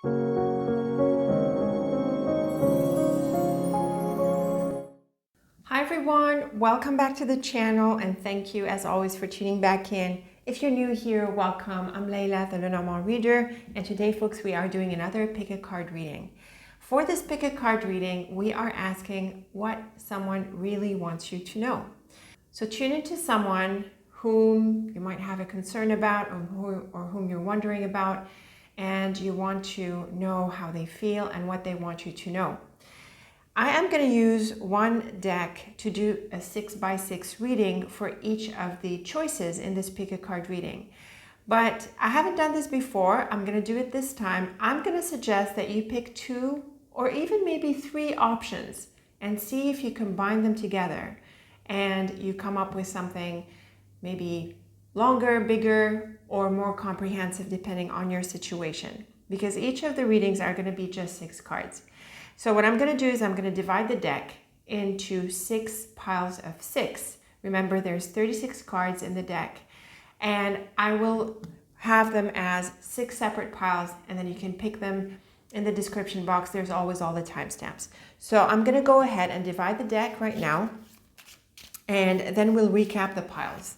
Hi everyone, welcome back to the channel and thank you as always for tuning back in. If you're new here, welcome. I'm Layla, the Lenormand reader, and today folks we are doing another pick-a-card reading. For this pick-a-card reading, we are asking what someone really wants you to know. So tune into someone whom you might have a concern about or whom you're wondering about, and you want to know how they feel and what they want you to know. I am going to use one deck to do a 6x6 reading for each of the choices in this pick-a-card reading. But I haven't done this before. I'm going to do it this time. I'm going to suggest that you pick 2 or even maybe 3 options and see if you combine them together and you come up with something maybe longer, bigger, or more comprehensive depending on your situation. Because each of the readings are going to be just 6 cards. So what I'm going to do is I'm going to divide the deck into 6 piles of 6. Remember, there's 36 cards in the deck, and I will have them as 6 separate piles, and then you can pick them in the description box. There's always all the timestamps. So I'm going to go ahead and divide the deck right now, and then we'll recap the piles.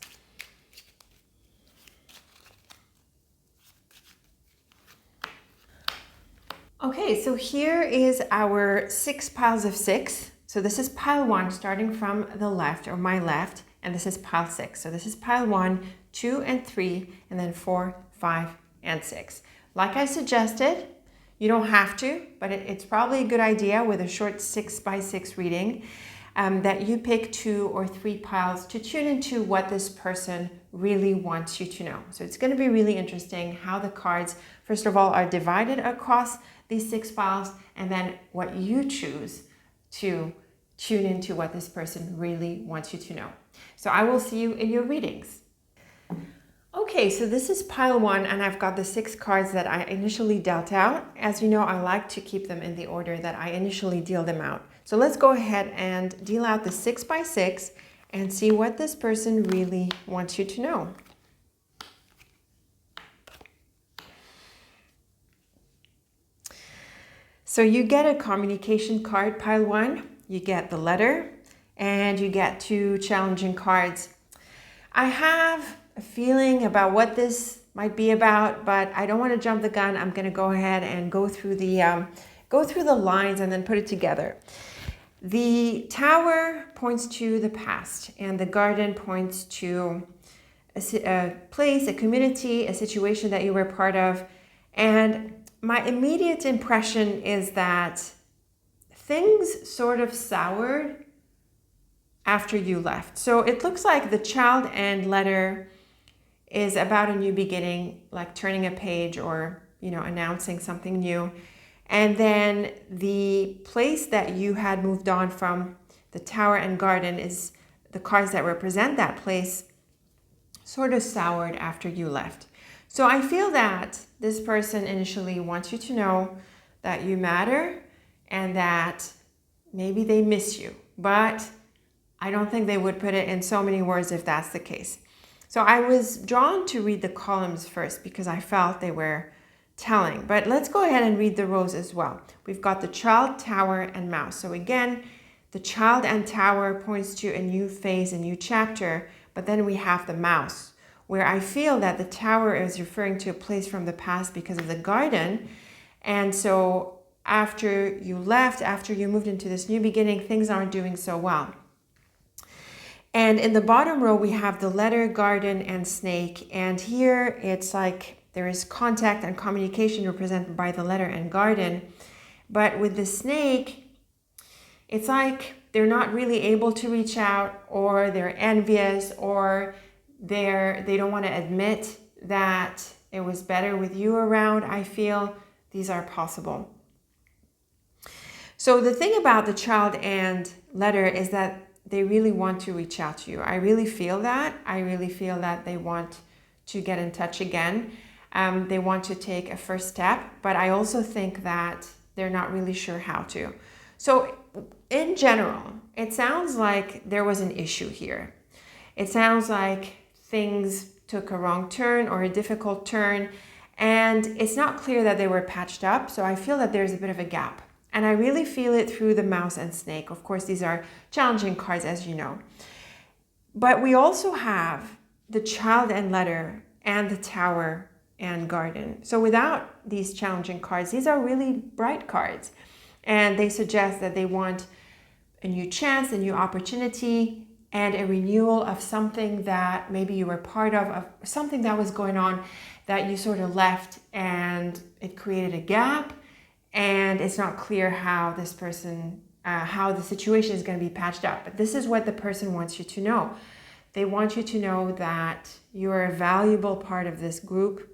Okay, so here is our 6 piles of 6. So this is pile 1 starting from the left or my left, and this is pile 6. So this is pile 1, 2, and 3, and then 4, 5, and 6. Like I suggested, you don't have to, but it's probably a good idea with a short 6x6 reading that you pick 2 or 3 piles to tune into what this person really wants you to know. So it's going to be really interesting how the cards, first of all, are divided across these 6 piles, and then what you choose to tune into what this person really wants you to know. So I will see you in your readings. Okay, so this is pile 1, and I've got the 6 cards that I initially dealt out. As you know, I like to keep them in the order that I initially deal them out. So let's go ahead and deal out the 6x6 and see what this person really wants you to know. So you get a communication card, pile 1, you get the letter, and you get 2 challenging cards. I have a feeling about what this might be about, but I don't want to jump the gun. I'm going to go ahead and go through the lines and then put it together. The tower points to the past, and the garden points to a place, a community, a situation that you were part of, and my immediate impression is that things sort of soured after you left. So it looks like the child and letter is about a new beginning, like turning a page or, announcing something new. And then the place that you had moved on from, the tower and garden, is the cards that represent that place sort of soured after you left. So I feel that this person initially wants you to know that you matter and that maybe they miss you, but I don't think they would put it in so many words if that's the case. So I was drawn to read the columns first because I felt they were telling, but let's go ahead and read the rows as well. We've got the child, tower, and mouse. So again, the child and tower points to a new phase, a new chapter, but then we have the mouse, where I feel that the tower is referring to a place from the past because of the garden. And so after you left, after you moved into this new beginning, things aren't doing so well. And in the bottom row, we have the letter, garden, and snake. And here it's like there is contact and communication represented by the letter and garden. But with the snake, it's like they're not really able to reach out, or they're envious, or they don't want to admit that it was better with you around. I feel these are possible. So the thing about the child and letter is that they really want to reach out to you. I really feel that. I really feel that they want to get in touch again. They want to take a first step, but I also think that they're not really sure how to. So in general, it sounds like there was an issue here. It sounds like things took a wrong turn or a difficult turn, And it's not clear that they were patched up, so I feel that there's a bit of a gap. And I really feel it through the mouse and snake. Of course, these are challenging cards, as you know. But we also have the child and letter and the tower and garden. So without these challenging cards, these are really bright cards. And they suggest that they want a new chance, a new opportunity, and a renewal of something that maybe you were part of something that was going on that you sort of left, and it created a gap, and it's not clear how this person, how the situation is going to be patched up. But this is what the person wants you to know. They want you to know that you're a valuable part of this group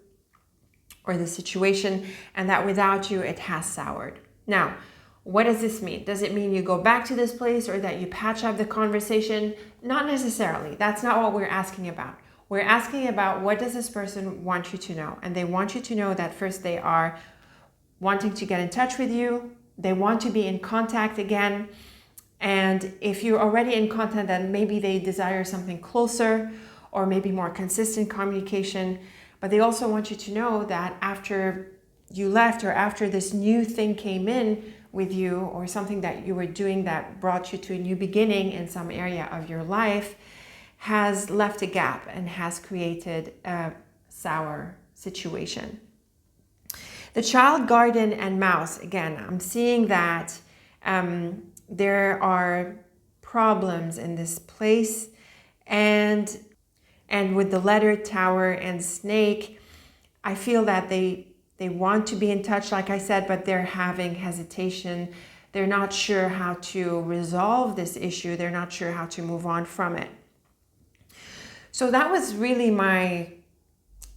or the situation, and that without you, it has soured. Now, what does this mean? Does it mean you go back to this place or that you patch up the conversation? Not necessarily. That's not what we're asking about. We're asking about, what does this person want you to know? And they want you to know that first, they are wanting to get in touch with you. They want to be in contact again. And if you're already in contact, then maybe they desire something closer or maybe more consistent communication. But they also want you to know that after you left, or after this new thing came in with you, or something that you were doing that brought you to a new beginning in some area of your life, has left a gap and has created a sour situation. The child, garden, and mouse, again, I'm seeing that there are problems in this place, and with the letter, tower, and snake, I feel that they want to be in touch, like I said, but they're having hesitation. They're not sure how to resolve this issue. They're not sure how to move on from it. So that was really my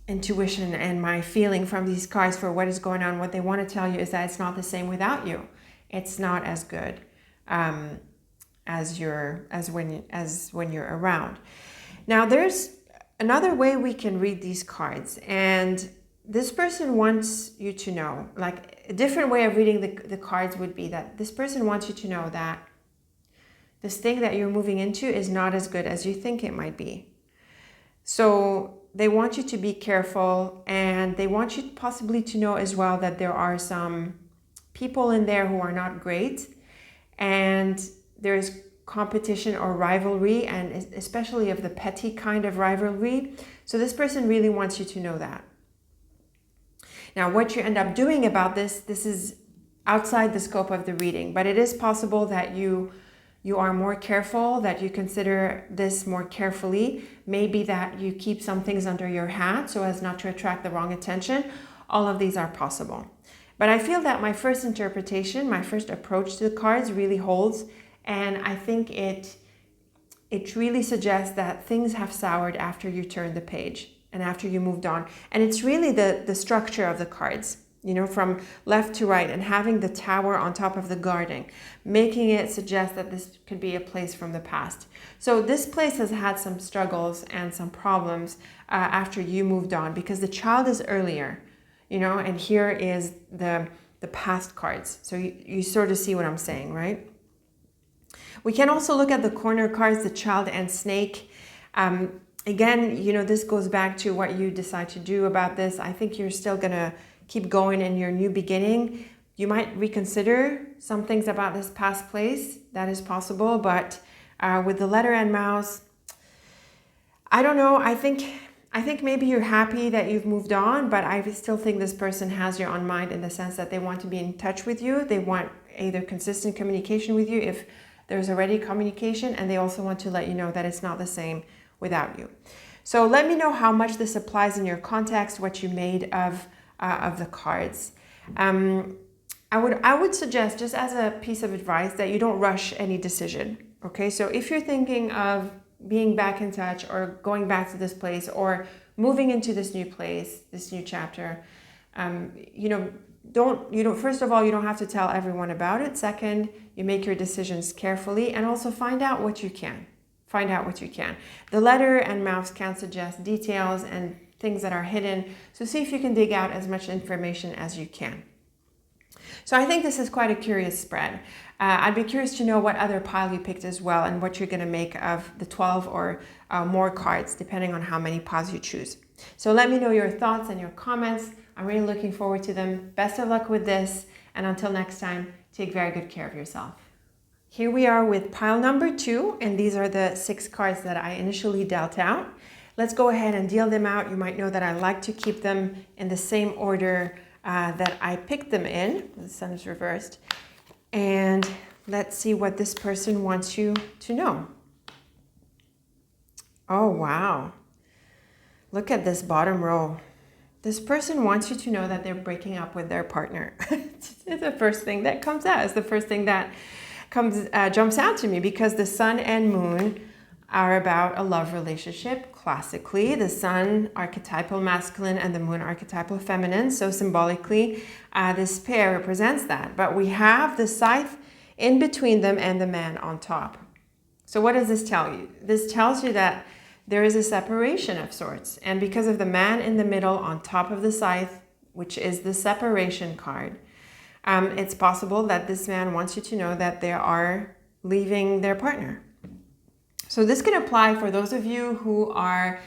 intuition and my feeling from these cards for what is going on. What they want to tell you is that it's not the same without you. It's not as good as when you're around. Now, there's another way we can read these cards, and this person wants you to know, like a different way of reading the cards would be that this person wants you to know that this thing that you're moving into is not as good as you think it might be. So they want you to be careful, and they want you possibly to know as well that there are some people in there who are not great, and there's competition or rivalry, and especially of the petty kind of rivalry. So this person really wants you to know that. Now, what you end up doing about this is outside the scope of the reading, but it is possible that you are more careful, that you consider this more carefully, maybe that you keep some things under your hat so as not to attract the wrong attention. All of these are possible. But I feel that my first interpretation, my first approach to the cards really holds, and I think it really suggests that things have soured after you turned the page and after you moved on. And it's really the structure of the cards, you know, from left to right, and having the tower on top of the garden, making it suggest that this could be a place from the past. So this place has had some struggles and some problems after you moved on, because the child is earlier, you know, and here is the past cards. So you sort of see what I'm saying, right? We can also look at the corner cards, the child and snake. Again, you know, this goes back to what you decide to do about this. I think you're still going to keep going in your new beginning. You might reconsider some things about this past place. That is possible. But with the letter and mouse, I don't know. I think maybe you're happy that you've moved on, but I still think this person has you on mind, in the sense that they want to be in touch with you. They want either consistent communication with you if there's already communication, and they also want to let you know that it's not the same without you. So let me know how much this applies in your context, what you made of the cards. I would suggest, just as a piece of advice, that you don't rush any decision. Okay, so if you're thinking of being back in touch, or going back to this place, or moving into this new place, this new chapter, first of all, you don't have to tell everyone about it. Second, you make your decisions carefully, and also find out what you can. Find out what you can. The letter and mouse can suggest details and things that are hidden. So see if you can dig out as much information as you can. So I think this is quite a curious spread. I'd be curious to know what other pile you picked as well, and what you're going to make of the 12 or more cards, depending on how many piles you choose. So let me know your thoughts and your comments. I'm really looking forward to them. Best of luck with this. And until next time, take very good care of yourself. Here we are with pile number 2, and these are the 6 cards that I initially dealt out. Let's go ahead and deal them out. You might know that I like to keep them in the same order that I picked them in. The sun is reversed. And let's see what this person wants you to know. Oh, wow. Look at this bottom row. This person wants you to know that they're breaking up with their partner. It's the first thing that comes out. It's the first thing that jumps out to me, because the sun and moon are about a love relationship. Classically, the sun archetypal masculine and the moon archetypal feminine. So symbolically, this pair represents that. But we have the scythe in between them and the man on top. So what does this tell you? This tells you that there is a separation of sorts. And because of the man in the middle on top of the scythe, which is the separation card, it's possible that this man wants you to know that they are leaving their partner. So this can apply for those of you who are,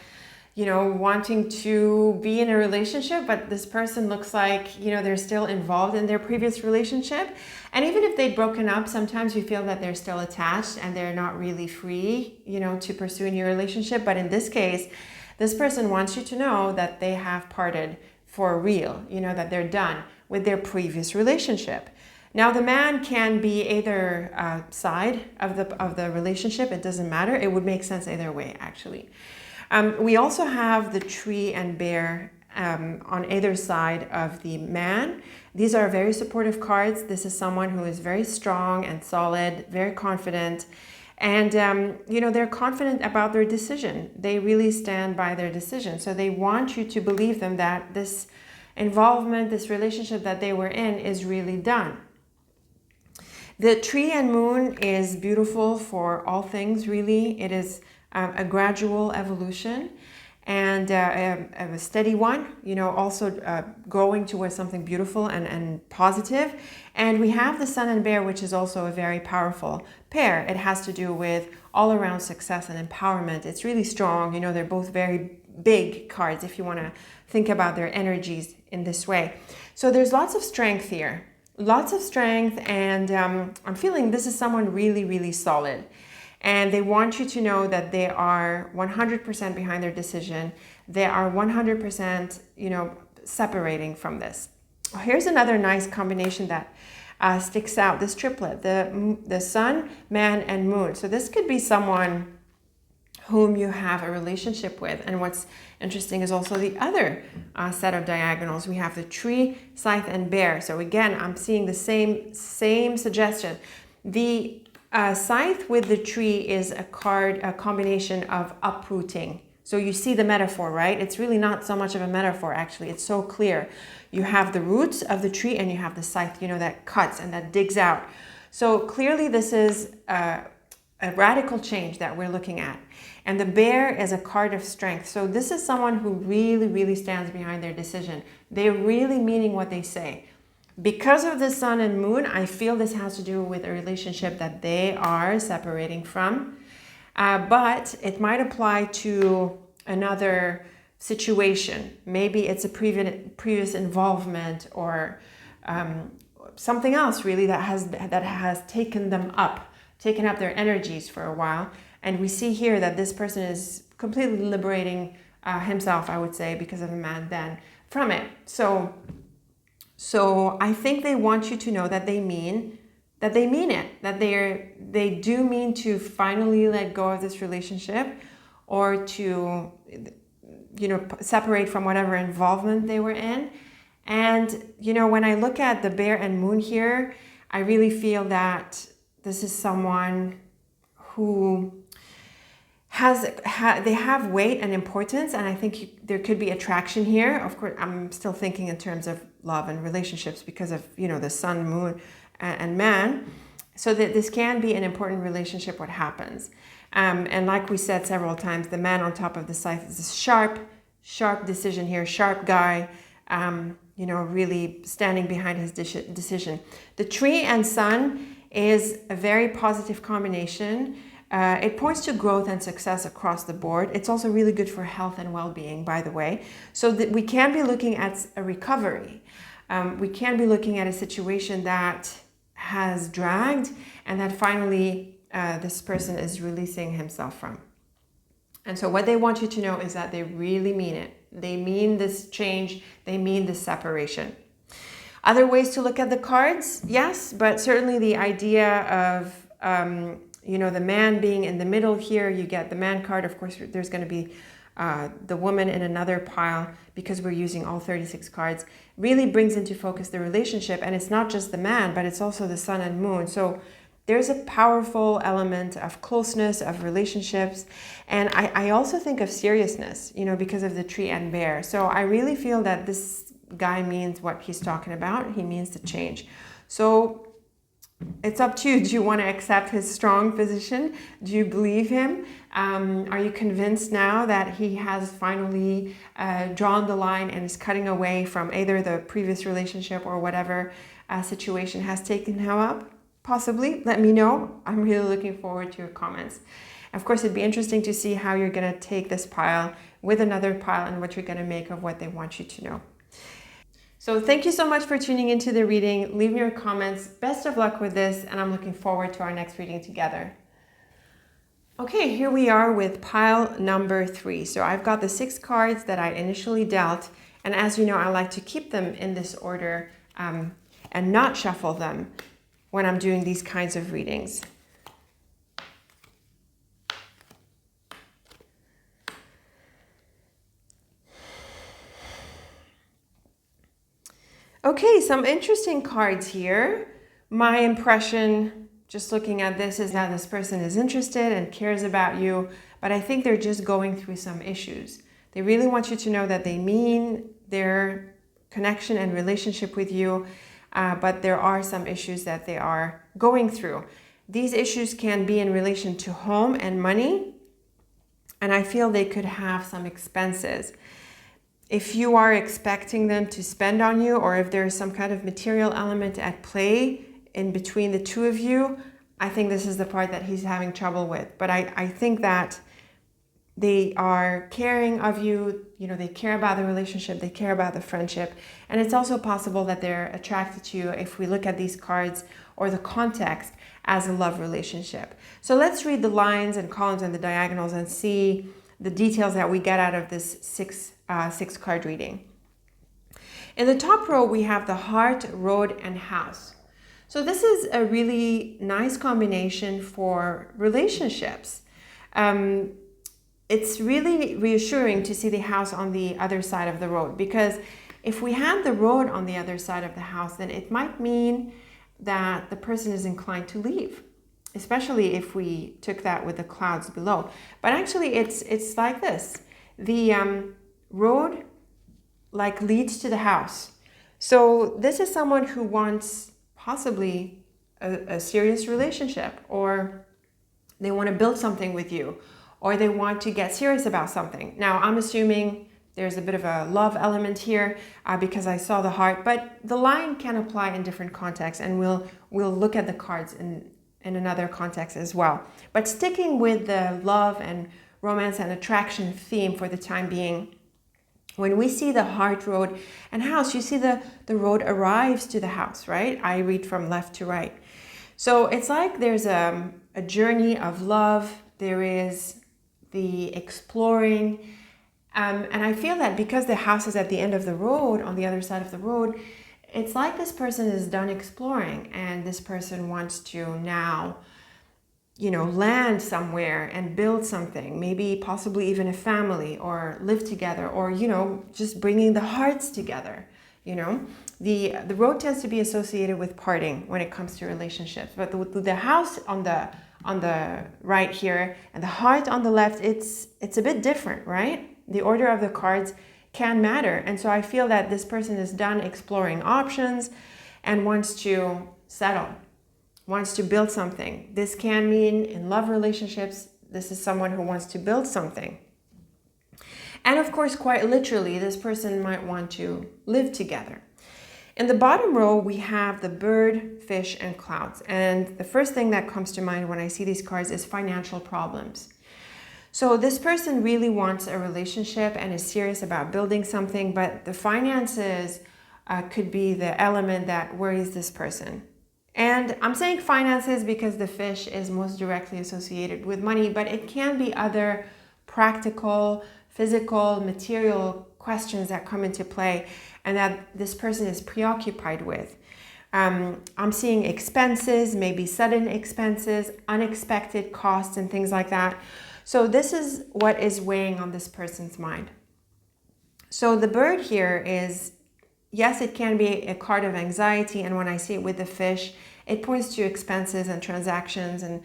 wanting to be in a relationship, but this person looks like, they're still involved in their previous relationship. And even if they'd broken up, sometimes you feel that they're still attached and they're not really free, to pursue a new relationship. But in this case, this person wants you to know that they have parted for real, that they're done with their previous relationship. Now, the man can be either side of the relationship. It doesn't matter. It would make sense either way, actually. We also have the tree and bear on either side of the man. These are very supportive cards. This is someone who is very strong and solid, very confident. And, they're confident about their decision. They really stand by their decision. So they want you to believe them that this involvement, this relationship that they were in is really done. The tree and moon is beautiful for all things, really. It is a gradual evolution and a steady one, also going towards something beautiful and positive. And we have the sun and bear, which is also a very powerful pair. It has to do with all-around success and empowerment. It's really strong. They're both very big cards if you want to think about their energies in this way. So there's lots of strength here. Lots of strength, and I'm feeling this is someone really, really solid. And they want you to know that they are 100% behind their decision. They are 100%, separating from this. Here's another nice combination that sticks out, this triplet, the sun, man, and moon. So this could be someone whom you have a relationship with. And what's interesting is also the other set of diagonals. We have the tree, scythe, and bear. So again, I'm seeing the same suggestion. The scythe with the tree is a combination of uprooting. So you see the metaphor, right? It's really not so much of a metaphor, actually. It's so clear. You have the roots of the tree and you have the scythe, that cuts and that digs out. So clearly this is a radical change that we're looking at. And the bear is a card of strength. So this is someone who really, really stands behind their decision. They're really meaning what they say. Because of the sun and moon, I feel this has to do with a relationship that they are separating from. But it might apply to another situation. Maybe it's a previous involvement or something else really that has taken up their energies for a while. And we see here that this person is completely liberating himself, I would say, because of the man then from it. So I think they want you to know that they mean it, that they do mean to finally let go of this relationship or to, separate from whatever involvement they were in. And, when I look at the bear and moon here, I really feel that this is someone who they have weight and importance, and I think there could be attraction here. Of course, I'm still thinking in terms of love and relationships because of, the sun, moon, and man. So that this can be an important relationship, what happens. And like we said several times, the man on top of the scythe is a sharp decision here, sharp guy, really standing behind his decision. The tree and sun is a very positive combination. It points to growth and success across the board. It's also really good for health and well-being, by the way. So that we can be looking at a recovery. We can be looking at a situation that has dragged and that finally this person is releasing himself from. And so what they want you to know is that they really mean it. They mean this change. They mean this separation. Other ways to look at the cards, yes, but certainly the idea of, the man being in the middle here, you get the man card. Of course, there's going to be the woman in another pile because we're using all 36 cards, really brings into focus the relationship. And it's not just the man, but it's also the sun and moon. So there's a powerful element of closeness, of relationships. And I also think of seriousness, because of the tree and bear. So I really feel that this guy means what he's talking about. He means to change. So it's up to you. Do you want to accept his strong position? Do you believe him? Are you convinced now that he has finally drawn the line and is cutting away from either the previous relationship or whatever situation has taken him up? Possibly. Let me know. I'm really looking forward to your comments. Of course, it'd be interesting to see how you're going to take this pile with another pile and what you're going to make of what they want you to know. So thank you so much for tuning into the reading. Leave me your comments. Best of luck with this, and I'm looking forward to our next reading together. Okay, here we are with pile number 3. So I've got the 6 cards that I initially dealt, and as you know, I like to keep them in this order and not shuffle them when I'm doing these kinds of readings. Okay, some interesting cards here. My impression, just looking at this, is that this person is interested and cares about you, but I think they're just going through some issues. They really want you to know that they mean their connection and relationship with you, but there are some issues that they are going through. These issues can be in relation to home and money, and I feel they could have some expenses. If you are expecting them to spend on you, or if there's some kind of material element at play in between the two of you, I think this is the part that he's having trouble with. But I think that they are caring of you, they care about the relationship, they care about the friendship. And it's also possible that they're attracted to you if we look at these cards or the context as a love relationship. So let's read the lines and columns and the diagonals and see the details that we get out of this six card reading. In the top row, we have the heart, road, and house. So this is a really nice combination for relationships. It's really reassuring to see the house on the other side of the road, because if we had the road on the other side of the house, then it might mean that the person is inclined to leave, especially if we took that with the clouds below. But actually it's like this. The road leads to the house. So this is someone who wants possibly a serious relationship, or they want to build something with you, or they want to get serious about something. Now, I'm assuming there's a bit of a love element here because I saw the heart, but the line can apply in different contexts, and we'll look at the cards in another context as well. But sticking with the love and romance and attraction theme for the time being, when we see the heart, road, and house, you see the road arrives to the house, right? I read from left to right. So it's like there's a journey of love. There is the exploring. And I feel that because the house is at the end of the road, on the other side of the road, it's like this person is done exploring and this person wants to now, land somewhere and build something, maybe possibly even a family, or live together, or, just bringing the hearts together. The road tends to be associated with parting when it comes to relationships, but the house on the right here and the heart on the left, it's a bit different, right? The order of the cards can matter. And so I feel that this person is done exploring options and wants to settle, wants to build something. This can mean in love relationships, this is someone who wants to build something. And of course, quite literally, this person might want to live together. In the bottom row, we have the bird, fish, and clouds. And the first thing that comes to mind when I see these cards is financial problems. So this person really wants a relationship and is serious about building something, but the finances could be the element that worries this person. And I'm saying finances because the fish is most directly associated with money, but it can be other practical, physical, material questions that come into play and that this person is preoccupied with. I'm seeing expenses, maybe sudden expenses, unexpected costs and things like that. So this is what is weighing on this person's mind. So the bird here is, yes, it can be a card of anxiety, and when I see it with the fish, it points to expenses and transactions and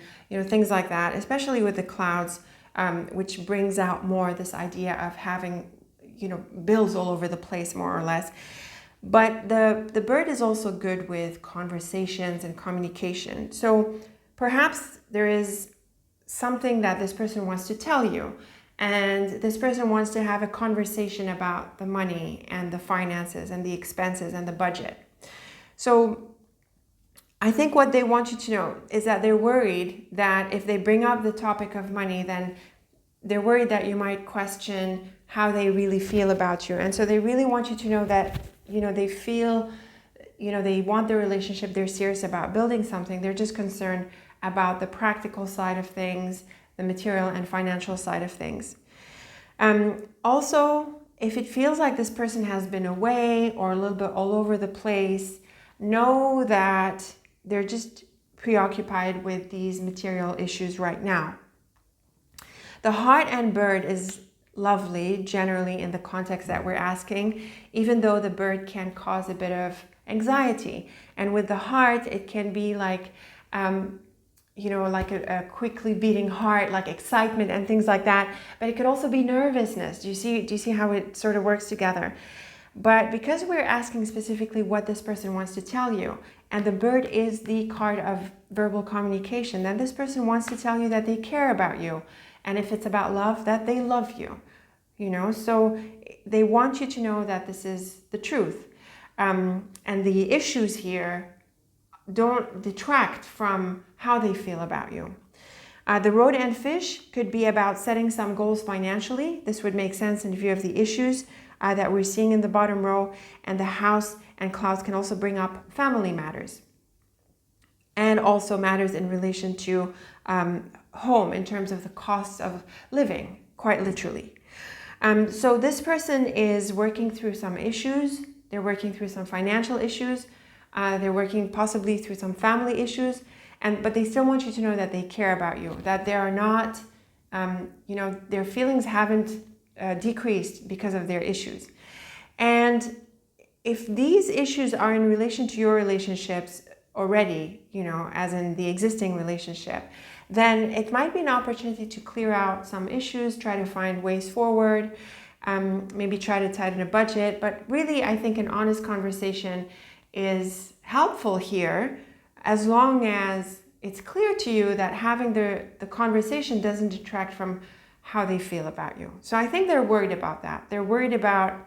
things like that, especially with the clouds, which brings out more this idea of having bills all over the place, more or less. But the bird is also good with conversations and communication. So perhaps there is something that this person wants to tell you, and this person wants to have a conversation about the money and the finances and the expenses and the budget. So I think what they want you to know is that they're worried that if they bring up the topic of money, then they're worried that you might question how they really feel about you. And so they really want you to know that, they feel, they want the relationship, they're serious about building something. They're just concerned about the practical side of things, the material and financial side of things. Also, if it feels like this person has been away or a little bit all over the place, know that they're just preoccupied with these material issues right now. The heart and bird is lovely, generally in the context that we're asking, even though the bird can cause a bit of anxiety. And with the heart, it can be like, like a quickly beating heart, like excitement and things like that. But it could also be nervousness. Do you see how it sort of works together? But because we're asking specifically what this person wants to tell you, and the bird is the card of verbal communication, then this person wants to tell you that they care about you. And if it's about love, that they love you. So they want you to know that this is the truth. And the issues here don't detract from how they feel about you. The road and fish could be about setting some goals financially. This would make sense in view of the issues that we're seeing in the bottom row. And the house and clouds can also bring up family matters. And also matters in relation to home in terms of the cost of living, quite literally. So this person is working through some issues. They're working through some financial issues. They're working possibly through some family issues. But they still want you to know that they care about you, that they are not, their feelings haven't decreased because of their issues. And if these issues are in relation to your relationships already, as in the existing relationship, then it might be an opportunity to clear out some issues, try to find ways forward, maybe try to tighten a budget. But really, I think an honest conversation is helpful here, as long as it's clear to you that having the conversation doesn't detract from how they feel about you. So I think they're worried about that. They're worried about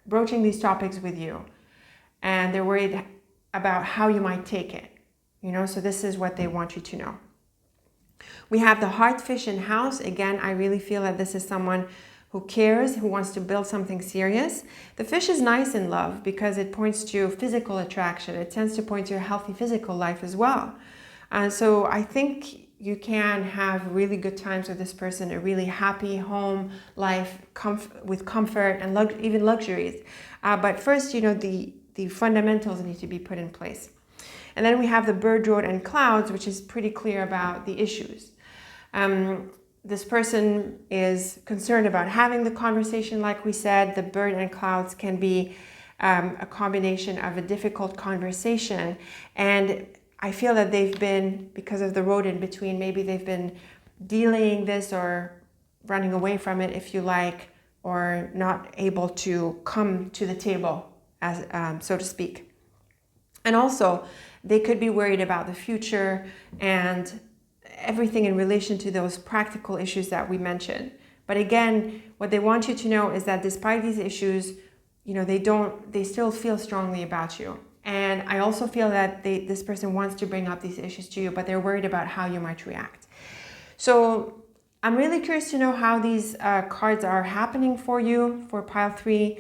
broaching these topics with you. And they're worried about how you might take it. So this is what they want you to know. We have the heart, fish, and house. Again, I really feel that this is someone who cares, who wants to build something serious. The fish is nice in love because it points to physical attraction. It tends to point to a healthy physical life as well. So I think you can have really good times with this person, a really happy home life with comfort and even luxuries. But first, the fundamentals need to be put in place. And then we have the bird, road, and clouds, which is pretty clear about the issues. This person is concerned about having the conversation, like we said. The bird and clouds can be a combination of a difficult conversation. And I feel that they've been, because of the road in between, maybe they've been delaying this or running away from it, if you like, or not able to come to the table, as so to speak. And also, they could be worried about the future and everything in relation to those practical issues that we mentioned. But again, what they want you to know is that despite these issues, they still feel strongly about you. And I also feel that this person wants to bring up these issues to you, but they're worried about how you might react. So I'm really curious to know how these cards are happening for you for pile 3,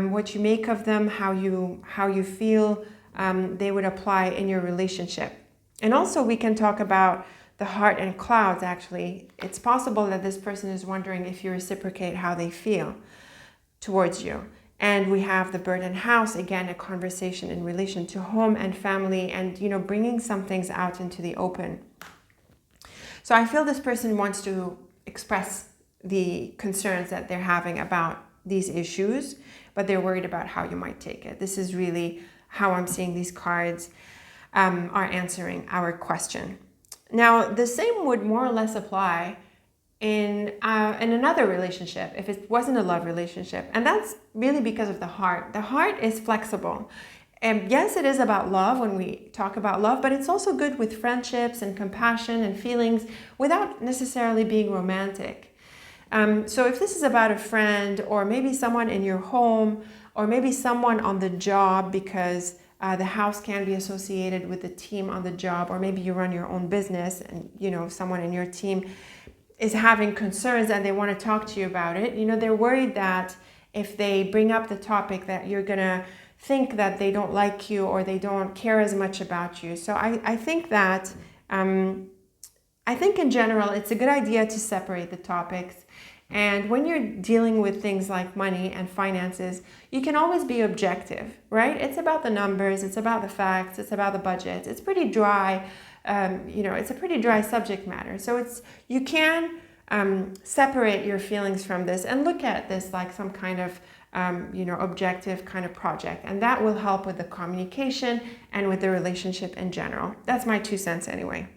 what you make of them, how you feel they would apply in your relationship. And also we can talk about the heart and clouds. Actually, it's possible that this person is wondering if you reciprocate how they feel towards you. And we have the bird and house, again, a conversation in relation to home and family and, bringing some things out into the open. So I feel this person wants to express the concerns that they're having about these issues, but they're worried about how you might take it. This is really how I'm seeing these cards are answering our question. Now, the same would more or less apply in another relationship if it wasn't a love relationship, and that's really because of the heart. The heart is flexible, and yes, it is about love when we talk about love, but it's also good with friendships and compassion and feelings without necessarily being romantic. So if this is about a friend or maybe someone in your home or maybe someone on the job, because the house can be associated with the team on the job, or maybe you run your own business and someone in your team is having concerns and they want to talk to you about it. They're worried that if they bring up the topic that you're gonna think that they don't like you or they don't care as much about you. So I think that I think in general it's a good idea to separate the topics. And when you're dealing with things like money and finances, you can always be objective, right? It's about the numbers, it's about the facts, it's about the budget. It's pretty dry. It's a pretty dry subject matter. So you can separate your feelings from this and look at this like some kind of objective kind of project, and that will help with the communication and with the relationship in general. That's my 2 cents anyway.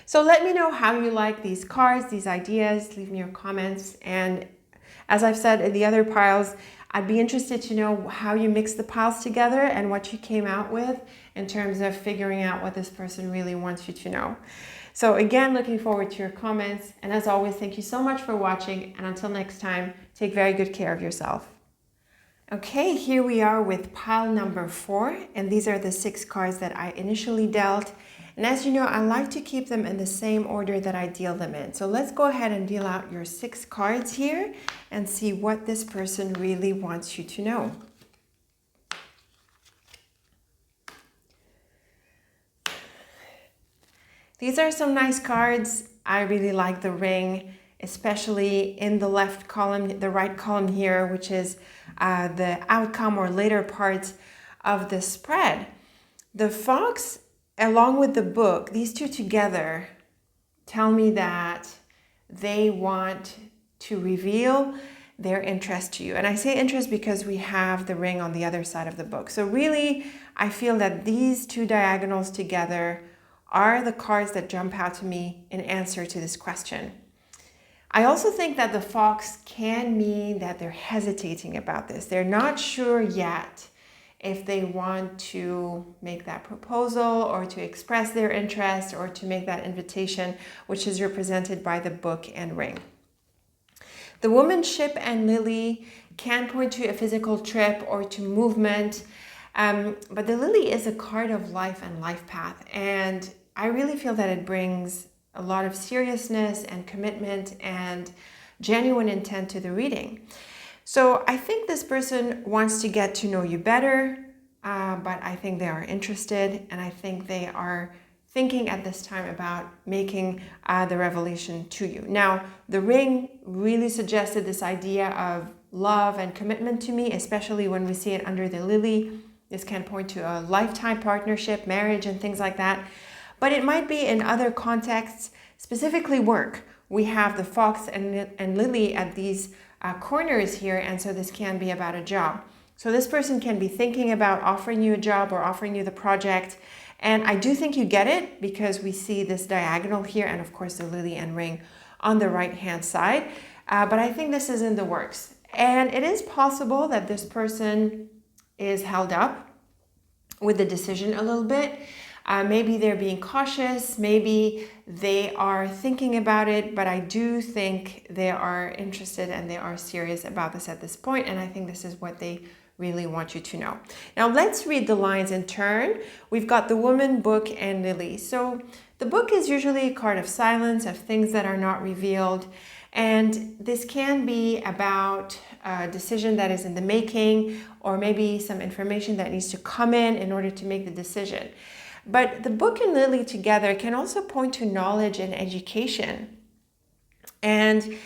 So let me know how you like these cards, these ideas. Leave me your comments, and as I've said in the other piles, I'd be interested to know how you mix the piles together and what you came out with in terms of figuring out what this person really wants you to know. So again, looking forward to your comments. And as always, thank you so much for watching. And until next time, take very good care of yourself. Okay, here we are with pile number 4. And these are the 6 cards that I initially dealt. And as you know, I like to keep them in the same order that I deal them in. So let's go ahead and deal out your 6 cards here and see what this person really wants you to know. These are some nice cards. I really like the ring, especially in the left column, the right column here, which is the outcome or later part of the spread. The fox, along with the book, these two together tell me that they want to reveal their interest to you. And I say interest because we have the ring on the other side of the book. So really, I feel that these 2 diagonals together are the cards that jump out to me in answer to this question. I also think that the fox can mean that they're hesitating about this. They're not sure yet if they want to make that proposal or to express their interest or to make that invitation, which is represented by the book and ring. The woman, ship, and lily can point to a physical trip or to movement, but the lily is a card of life and life path, and I really feel that it brings a lot of seriousness and commitment and genuine intent to the reading. So I think this person wants to get to know you better, but I think they are interested, and I think they are thinking at this time about making the revelation to you. Now, the ring really suggested this idea of love and commitment to me, especially when we see it under the lily. This can point to a lifetime partnership, marriage, and things like that. But it might be in other contexts, specifically work. We have the fox and lily at these corners here, and so this can be about a job. So this person can be thinking about offering you a job or offering you the project. And I do think you get it because we see this diagonal here and of course the lily and ring on the right hand side. But I think this is in the works. And it is possible that this person is held up with the decision a little bit. Maybe they're being cautious, maybe they are thinking about it, but I do think they are interested and they are serious about this at this point, and I think this is what they really want you to know. Now let's read the lines in turn. We've got the Woman, Book, and Lily. So the Book is usually a card of silence, of things that are not revealed, and this can be about a decision that is in the making, or maybe some information that needs to come in order to make the decision. But the Book and Lily together can also point to knowledge and education. And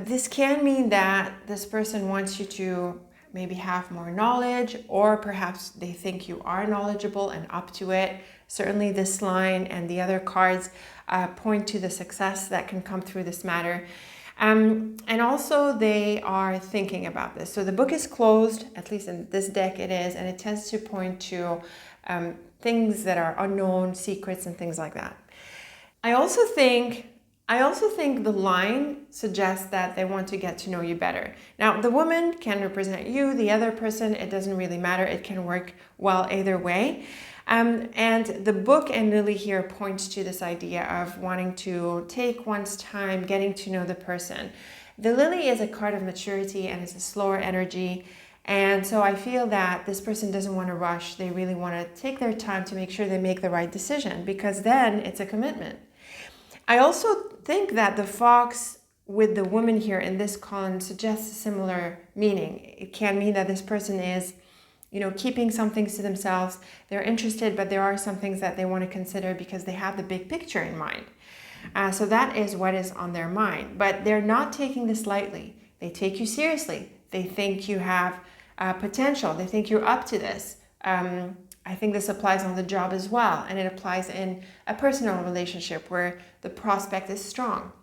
this can mean that this person wants you to maybe have more knowledge, or perhaps they think you are knowledgeable and up to it. Certainly this line and the other cards point to the success that can come through this matter. And also they are thinking about this. So the Book is closed, at least in this deck it is, and it tends to point to things that are unknown, secrets, and things like that. I also think the line suggests that they want to get to know you better. Now, the Woman can represent you, the other person, it doesn't really matter. It can work well either way. And the Book and Lily here points to this idea of wanting to take one's time, getting to know the person. The Lily is a card of maturity and it's a slower energy. And so I feel that this person doesn't want to rush. They really want to take their time to make sure they make the right decision, because then it's a commitment. I also think that the Fox with the Woman here in this column suggests a similar meaning. It can mean that this person is, keeping some things to themselves. They're interested, but there are some things that they want to consider because they have the big picture in mind. So that is what is on their mind. But they're not taking this lightly. They take you seriously. They think you have potential. They think you're up to this. I think this applies on the job as well, and it applies in a personal relationship where the prospect is strong.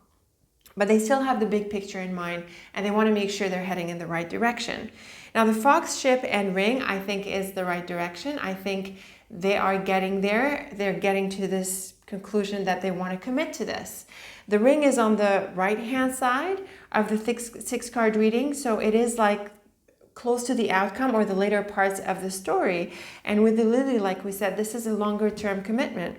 But they still have the big picture in mind, and they want to make sure they're heading in the right direction. Now, the Fox, Ship, and Ring, I think, is the right direction. I think they are getting there. They're getting to this conclusion that they want to commit to this. The Ring is on the right-hand side of the six-card reading, so it is like close to the outcome or the later parts of the story. And with the Lily, like we said, this is a longer-term commitment.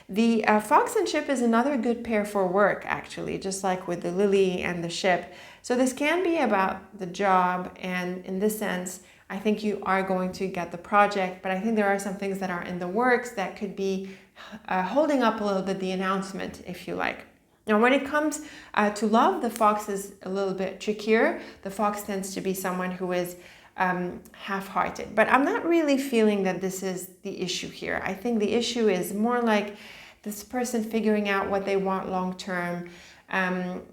The Fox and Ship is another good pair for work, actually, just like with the Lily and the Ship. So this can be about the job, and in this sense, I think you are going to get the project, but I think there are some things that are in the works that could be holding up a little bit the announcement, if you like. Now, when it comes to love, the Fox is a little bit trickier. The Fox tends to be someone who is half-hearted, but I'm not really feeling that this is the issue here. I think the issue is more like this person figuring out what they want long-term,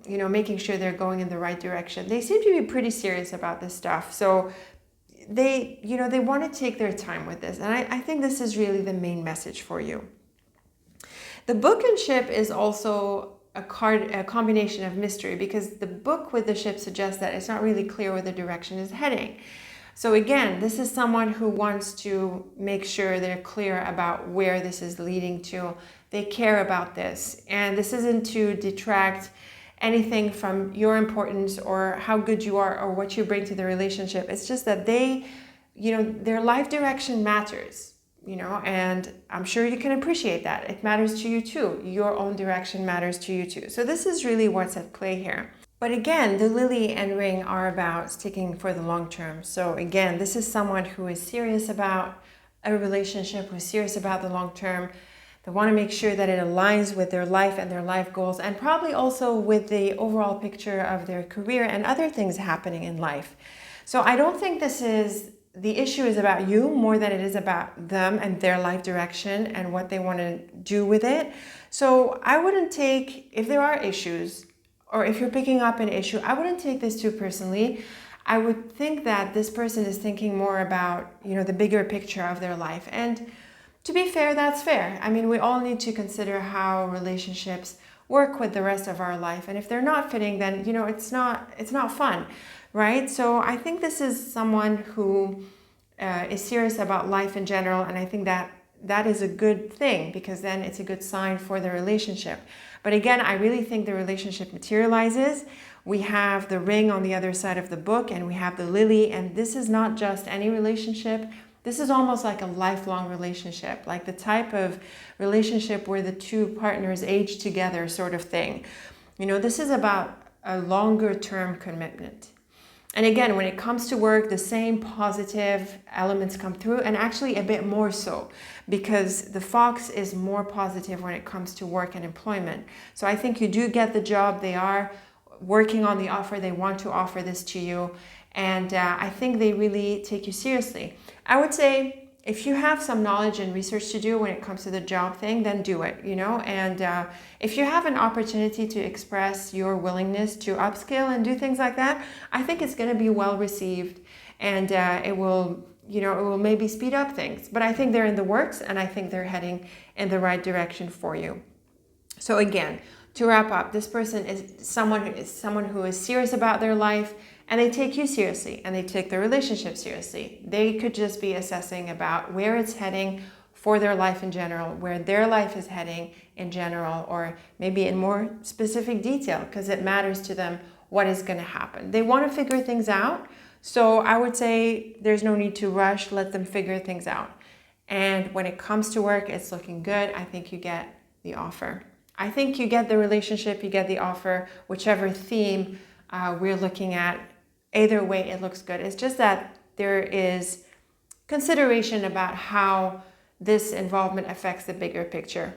making sure they're going in the right direction. They seem to be pretty serious about this stuff. So they want to take their time with this. And I think this is really the main message for you. The Book and Ship is also a combination of mystery, because the Book with the Ship suggests that it's not really clear where the direction is heading. So again, this is someone who wants to make sure they're clear about where this is leading to. They care about this. And this isn't to detract anything from your importance or how good you are or what you bring to the relationship. It's just that their life direction matters, and I'm sure you can appreciate that. It matters to you too. Your own direction matters to you too. So this is really what's at play here. But again, the Lily and Ring are about sticking for the long term. So again, this is someone who is serious about a relationship, who's serious about the long term. They want to make sure that it aligns with their life and their life goals, and probably also with the overall picture of their career and other things happening in life. So I don't think the issue is about you more than it is about them and their life direction and what they want to do with it. So I wouldn't take, if there are issues, or if you're picking up an issue, I wouldn't take this too personally. I would think that this person is thinking more about, the bigger picture of their life. And to be fair, that's fair. I mean, we all need to consider how relationships work with the rest of our life. And if they're not fitting, then, it's not fun, right? So I think this is someone who is serious about life in general. And I think that is a good thing, because then it's a good sign for the relationship. But again, I really think the relationship materializes. We have the Ring on the other side of the Book, and we have the Lily, and this is not just any relationship. This is almost like a lifelong relationship, like the type of relationship where the two partners age together sort of thing. This is about a longer term commitment. And again, when it comes to work, the same positive elements come through, and actually a bit more so, because the fox is more positive when it comes to work and employment. So I think you do get the job. They are working on the offer. They want to offer this to you. And I think they really take you seriously. I would say if you have some knowledge and research to do when it comes to the job thing, then do it, And if you have an opportunity to express your willingness to upskill and do things like that, I think it's going to be well received, and it will maybe speed up things. But I think they're in the works, and I think they're heading in the right direction for you. So again, to wrap up, this person is someone who is serious about their life, and they take you seriously, and they take their relationship seriously. They could just be assessing about where it's heading for their life in general, where their life is heading in general, or maybe in more specific detail, because it matters to them what is going to happen. They want to figure things out. So I would say there's no need to rush. Let them figure things out. And when it comes to work, it's looking good. I think you get the offer. I think you get the relationship, you get the offer, whichever theme we're looking at. Either way, it looks good. It's just that there is consideration about how this involvement affects the bigger picture.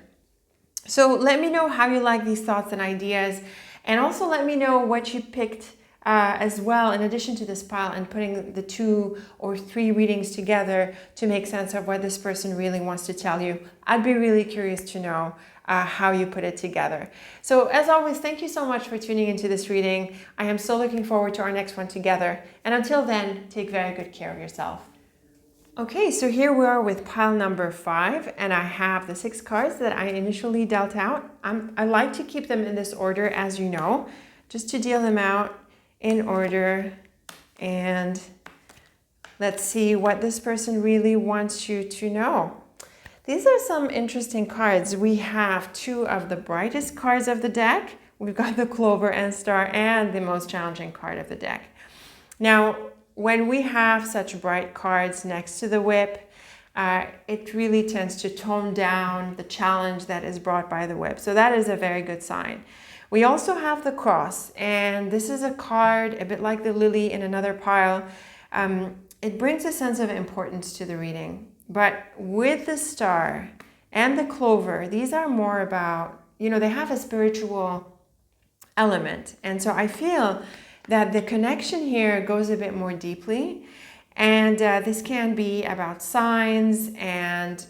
So let me know how you like these thoughts and ideas, and also let me know what you picked as well, in addition to this pile, and putting the 2 or 3 readings together to make sense of what this person really wants to tell you. I'd be really curious to know how you put it together. So as always, thank you so much for tuning into this reading. I am so looking forward to our next one together. And until then, take very good care of yourself. Okay, so here we are with pile number 5, and I have the 6 cards that I initially dealt out. I like to keep them in this order, as you know, just to deal them out in order. And let's see what this person really wants you to know. These are some interesting cards. We have 2 of the brightest cards of the deck. We've got the Clover and Star, and the most challenging card of the deck. Now, when we have such bright cards next to the whip, it really tends to tone down the challenge that is brought by the whip. So that is a very good sign. We also have the Cross, and this is a card a bit like the Lily in another pile. It brings a sense of importance to the reading. But with the Star and the Clover, these are more about, they have a spiritual element. And so I feel that the connection here goes a bit more deeply. And this can be about signs and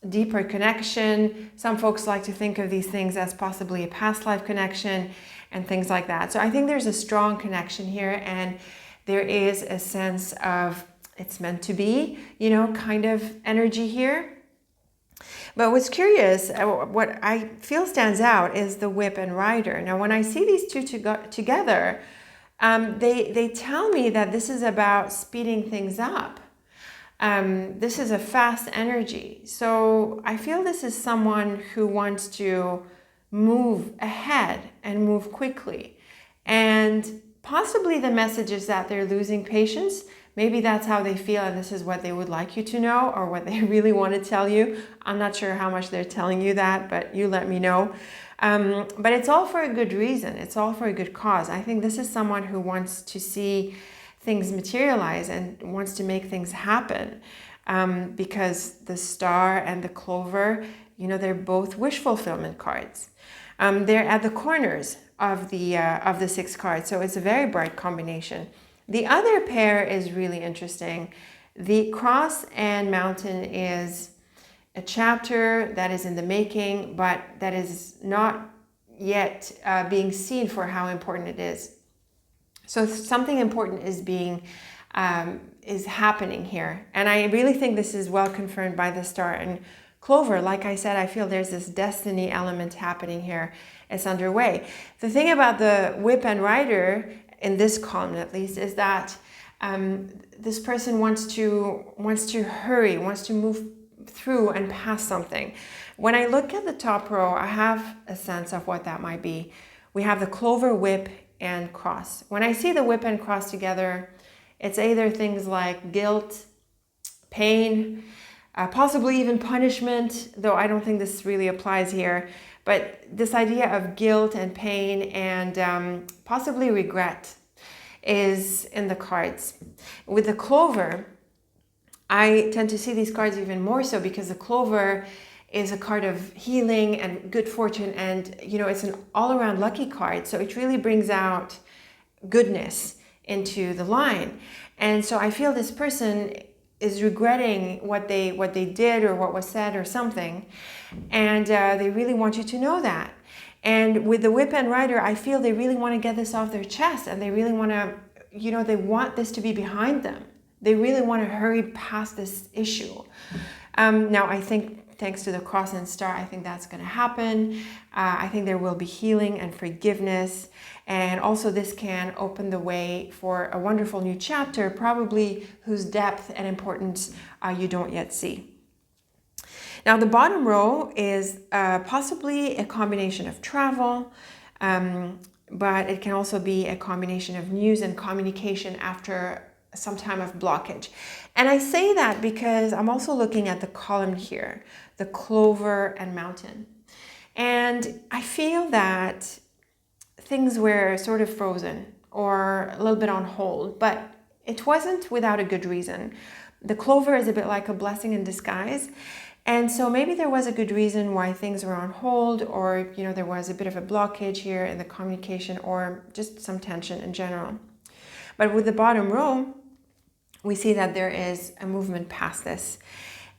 deeper connection. Some folks like to think of these things as possibly a past life connection and things like that. So I think there's a strong connection here, and there is a sense of it's meant to be, kind of energy here. But what's curious, what I feel stands out is the Whip and Rider. Now, when I see these 2 together, they tell me that this is about speeding things up. This is a fast energy. So I feel this is someone who wants to move ahead and move quickly. And possibly the message is that they're losing patience. Maybe that's how they feel, and this is what they would like you to know, or what they really want to tell you. I'm not sure how much they're telling you that, but you let me know. But it's all for a good reason. It's all for a good cause. I think this is someone who wants to see things materialize and wants to make things happen, because the Star and the Clover, they're both wish fulfillment cards. They're at the corners of the 6 cards, so it's a very bright combination. The other pair is really interesting. The Cross and Mountain is a chapter that is in the making, but that is not yet being seen for how important it is. So something important is happening here. And I really think this is well confirmed by the Star and Clover. Like I said, I feel there's this destiny element happening here. It's underway. The thing about the Whip and Rider, in this column at least, is that this person wants to hurry, wants to move through and past something. When I look at the top row, I have a sense of what that might be. We have the Clover, Whip, and Cross. When I see the Whip and Cross together, it's either things like guilt, pain, possibly even punishment, though I don't think this really applies here. But this idea of guilt and pain and possibly regret is in the cards. With the clover, I tend to see these cards even more so because the clover is a card of healing and good fortune, and it's an all-around lucky card, so it really brings out goodness into the line. And so I feel this person is regretting what they did or what was said or something, and they really want you to know that. And with the Whip and Rider, I feel they really want to get this off their chest, and they really want to, they want this to be behind them. They really want to hurry past this issue. Now, I think thanks to the Cross and Star, I think that's going to happen. I think there will be healing and forgiveness. And also this can open the way for a wonderful new chapter, probably whose depth and importance you don't yet see. Now, the bottom row is possibly a combination of travel, but it can also be a combination of news and communication after some time of blockage. And I say that because I'm also looking at the column here, the clover and mountain. And I feel that things were sort of frozen or a little bit on hold, but it wasn't without a good reason. The clover is a bit like a blessing in disguise. And so maybe there was a good reason why things were on hold, or there was a bit of a blockage here in the communication, or just some tension in general. But with the bottom row, we see that there is a movement past this.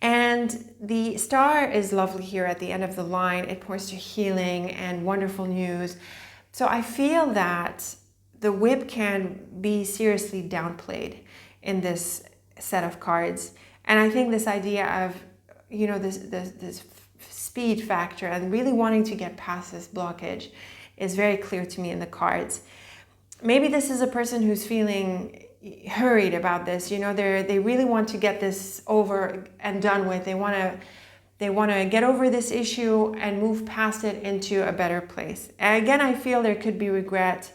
And the star is lovely here at the end of the line. It points to healing and wonderful news. So I feel that the Whip can be seriously downplayed in this set of cards. And I think this idea of, this speed factor and really wanting to get past this blockage is very clear to me in the cards. Maybe this is a person who's feeling hurried about this. They really want to get this over and done with. They want to get over this issue and move past it into a better place. And again, I feel there could be regret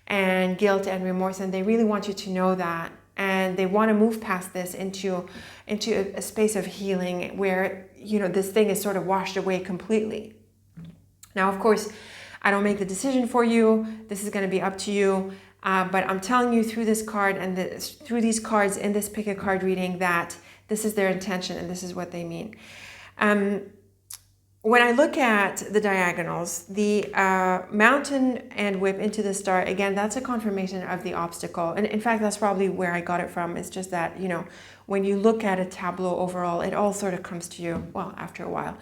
and guilt and remorse, and they really want you to know that. And they want to move past this into a space of healing where, this thing is sort of washed away completely. Now, of course, I don't make the decision for you. This is going to be up to you. But I'm telling you through this card and through these cards in this Pick-A-Card reading that this is their intention and this is what they mean. When I look at the diagonals, the mountain and Whip into the star, again, that's a confirmation of the obstacle. And in fact, that's probably where I got it from. It's just that, when you look at a tableau overall, it all sort of comes to you, well, after a while.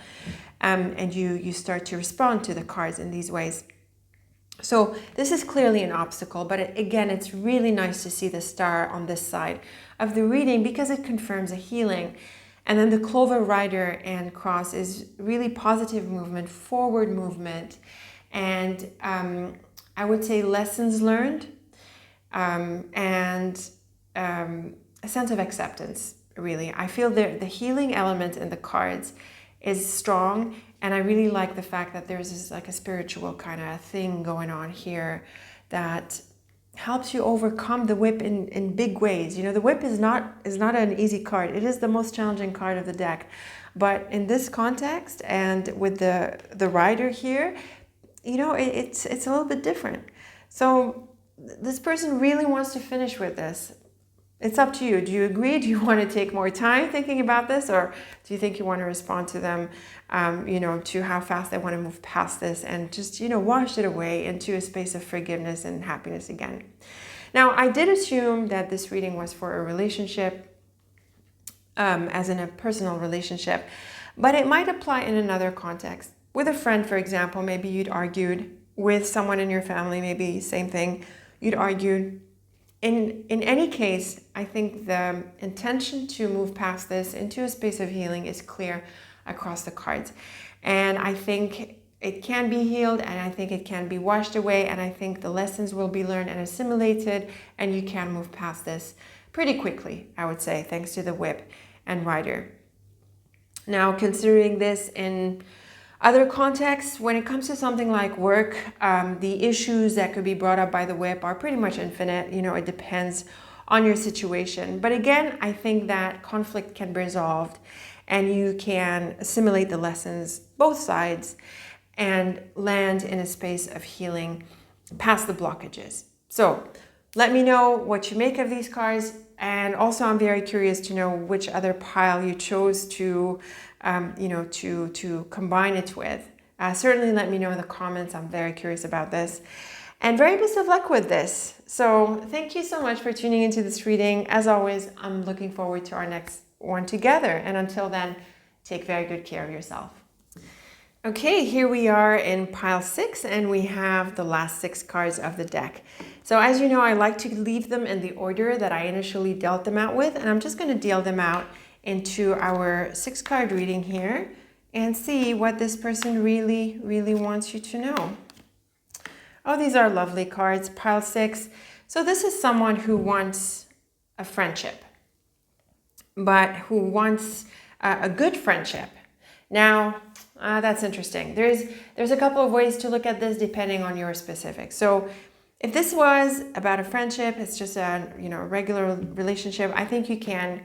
And you start to respond to the cards in these ways. So this is clearly an obstacle, but again, it's really nice to see the star on this side of the reading because it confirms a healing. And then the clover, rider, and cross is really positive movement, forward movement, and I would say lessons learned, and a sense of acceptance, really. I feel the healing element in the cards is strong, and I really like the fact that there's this like a spiritual kind of thing going on here that helps you overcome the Whip in big ways. The Whip is not an easy card. It is the most challenging card of the deck. But in this context and with the rider here, it's a little bit different. So this person really wants to finish with this. It's up to you. Do you agree? Do you want to take more time thinking about this? Or do you think you want to respond to them, to how fast they want to move past this and just, wash it away into a space of forgiveness and happiness again? Now, I did assume that this reading was for a relationship, as in a personal relationship, but it might apply in another context. With a friend, for example, maybe you'd argued. With someone in your family, maybe same thing, you'd argued. In any case, I think the intention to move past this into a space of healing is clear across the cards. And I think it can be healed, and I think it can be washed away, and I think the lessons will be learned and assimilated, and you can move past this pretty quickly, I would say, thanks to the Whip and Rider. Now, considering this in other contexts, when it comes to something like work, the issues that could be brought up by the Whip are pretty much infinite. It depends on your situation. But again, I think that conflict can be resolved and you can assimilate the lessons, both sides, and land in a space of healing past the blockages. So let me know what you make of these cards. And also I'm very curious to know which other pile you chose to, to combine it with. Certainly let me know in the comments. I'm very curious about this. And very best of luck with this. So thank you so much for tuning into this reading. As always, I'm looking forward to our next one together. And until then, take very good care of yourself. Okay, here we are in pile 6 and we have the last 6 cards of the deck. So as you know, I like to leave them in the order that I initially dealt them out with, and I'm just going to deal them out into our 6-card reading here and see what this person really, really wants you to know. Oh, these are lovely cards, pile 6. So this is someone who wants a friendship, but who wants a good friendship. Now, that's interesting. There's a couple of ways to look at this depending on your specifics. So if this was about a friendship, it's just a regular relationship, I think you can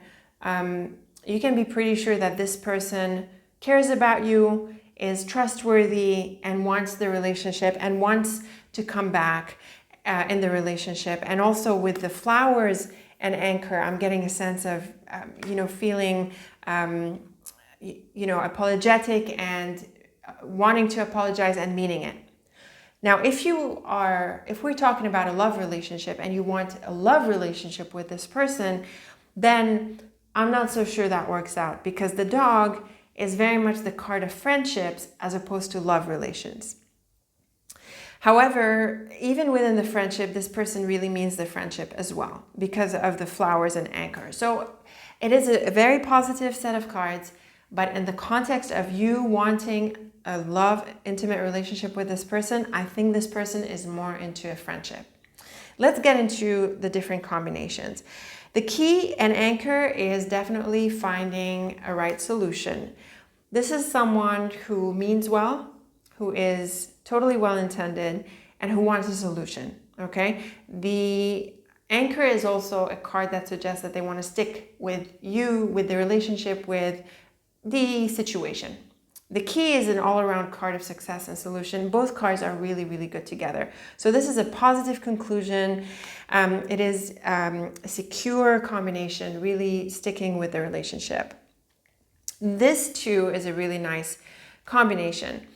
be pretty sure that this person cares about you, is trustworthy, and wants the relationship and wants to come back in the relationship. And also with the flowers and anchor, I'm getting a sense of feeling apologetic and wanting to apologize and meaning it. Now, if we're talking about a love relationship and you want a love relationship with this person, then I'm not so sure that works out, because the dog is very much the card of friendships as opposed to love relations. However, even within the friendship, this person really means the friendship as well because of the flowers and anchor. So it is a very positive set of cards, but in the context of you wanting a love, intimate relationship with this person, I think this person is more into a friendship. Let's get into the different combinations. The key and anchor is definitely finding a right solution. This is someone who means well, who is totally well-intended, and who wants a solution, okay? The anchor is also a card that suggests that they want to stick with you, with the relationship, with the situation. The key is an all-around card of success and solution. Both cards are really, really good together. So this is a positive conclusion. It is a secure combination, really sticking with the relationship. This too is a really nice combination.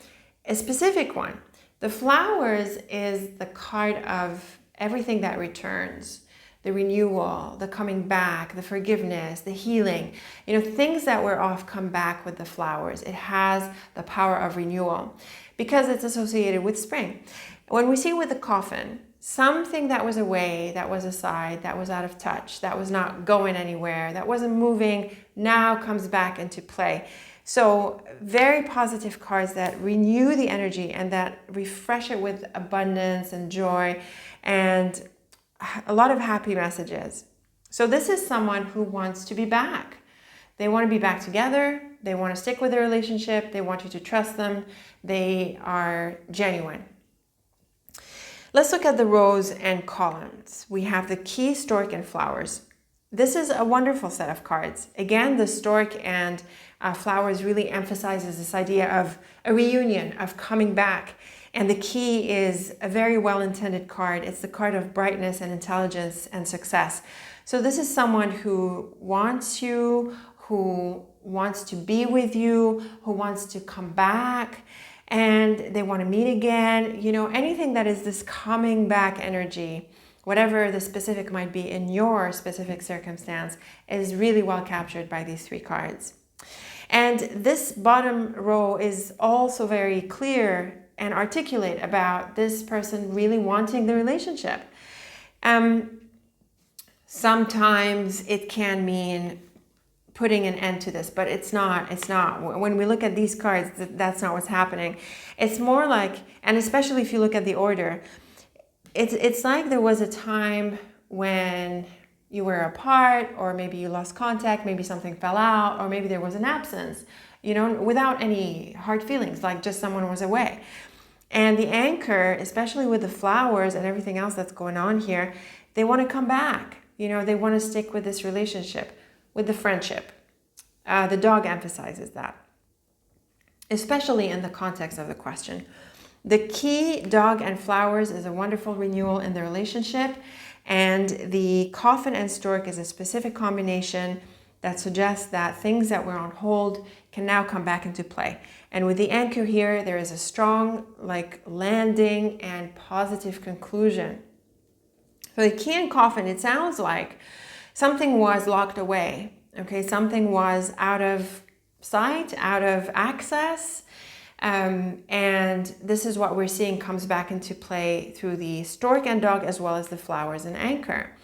A specific one. The flowers is the card of everything that returns. The renewal, the coming back, the forgiveness, the healing, things that were off come back with the flowers. It has the power of renewal because it's associated with spring. When we see with the coffin, something that was away, that was aside, that was out of touch, that was not going anywhere, that wasn't moving, now comes back into play. So very positive cards that renew the energy and that refresh it with abundance and joy and a lot of happy messages. So this is someone who wants to be back. They want to be back together. They want to stick with the relationship. They want you to trust them. They are genuine. Let's look at the rows and columns. We have the key, stork, and flowers. This is a wonderful set of cards. Again, the stork and flowers really emphasizes this idea of a reunion, of coming back. And the key is a very well-intended card. It's the card of brightness and intelligence and success. So this is someone who wants you, who wants to be with you, who wants to come back, and they want to meet again. Anything that is this coming back energy, whatever the specific might be in your specific circumstance, is really well captured by these 3 cards. And this bottom row is also very clear and articulate about this person really wanting the relationship. Sometimes it can mean putting an end to this, but it's not. When we look at these cards, that's not what's happening. It's more like, and especially if you look at the order, it's like there was a time when you were apart, or maybe you lost contact, maybe something fell out, or maybe there was an absence, without any hard feelings, like just someone was away. And the anchor, especially with the flowers and everything else that's going on here, they want to come back. they want to stick with this relationship, with the friendship. The dog emphasizes that, especially in the context of the question. The key, dog and flowers, is a wonderful renewal in the relationship, and the coffin and stork is a specific combination that suggests that things that were on hold can now come back into play. And with the anchor here, there is a strong landing and positive conclusion. So the key and coffin, it sounds like something was locked away. Okay, something was out of sight, out of access. And this is what we're seeing comes back into play through the stork and dog, as well as the flowers and anchor.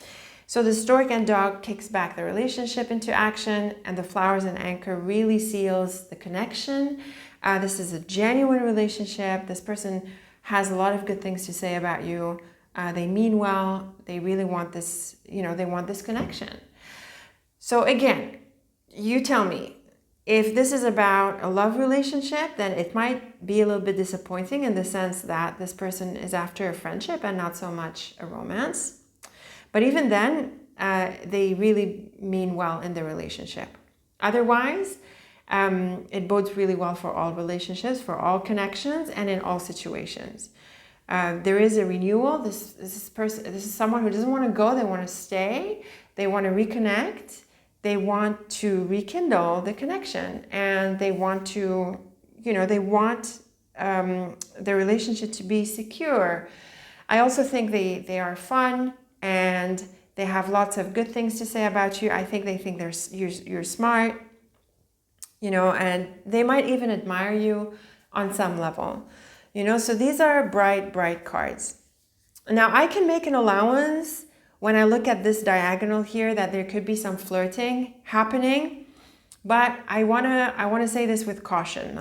So the stork and dog kicks back the relationship into action, and the flowers and anchor really seals the connection. This is a genuine relationship. This person has a lot of good things to say about you. They mean well. They really want this, they want this connection. So again, you tell me, if this is about a love relationship, then it might be a little bit disappointing in the sense that this person is after a friendship and not so much a romance. But even then, they really mean well in the relationship. Otherwise, it bodes really well for all relationships, for all connections, and in all situations. There is a renewal. This is someone who doesn't want to go. They want to stay. They want to reconnect. They want to rekindle the connection, and they want to, they want the relationship to be secure. I also think they are fun, and they have lots of good things to say about you. I think they think you're smart, and they might even admire you on some level, So these are bright cards. Now I can make an allowance when I look at this diagonal here that there could be some flirting happening, but I wanna say this with caution,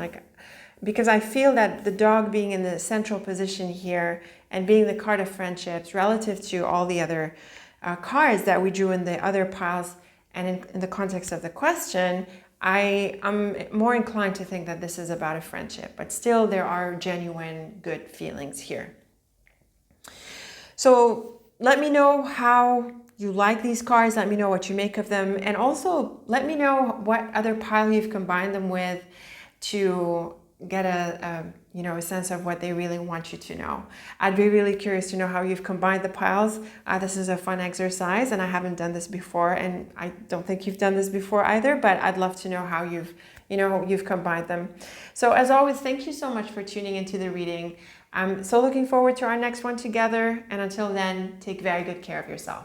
because I feel that the dog being in the central position here and being the card of friendships relative to all the other cards that we drew in the other piles and in the context of the question, I'm more inclined to think that this is about a friendship, but still there are genuine good feelings here. So let me know how you like these cards. Let me know what you make of them. And also let me know what other pile you've combined them with to get a sense of what they really want you to know. I'd be really curious to know how you've combined the piles. This is a fun exercise, and I haven't done this before, and I don't think you've done this before either, but I'd love to know how you've combined them. So as always, thank you so much for tuning into the reading. I'm so looking forward to our next one together, and until then, take very good care of yourself.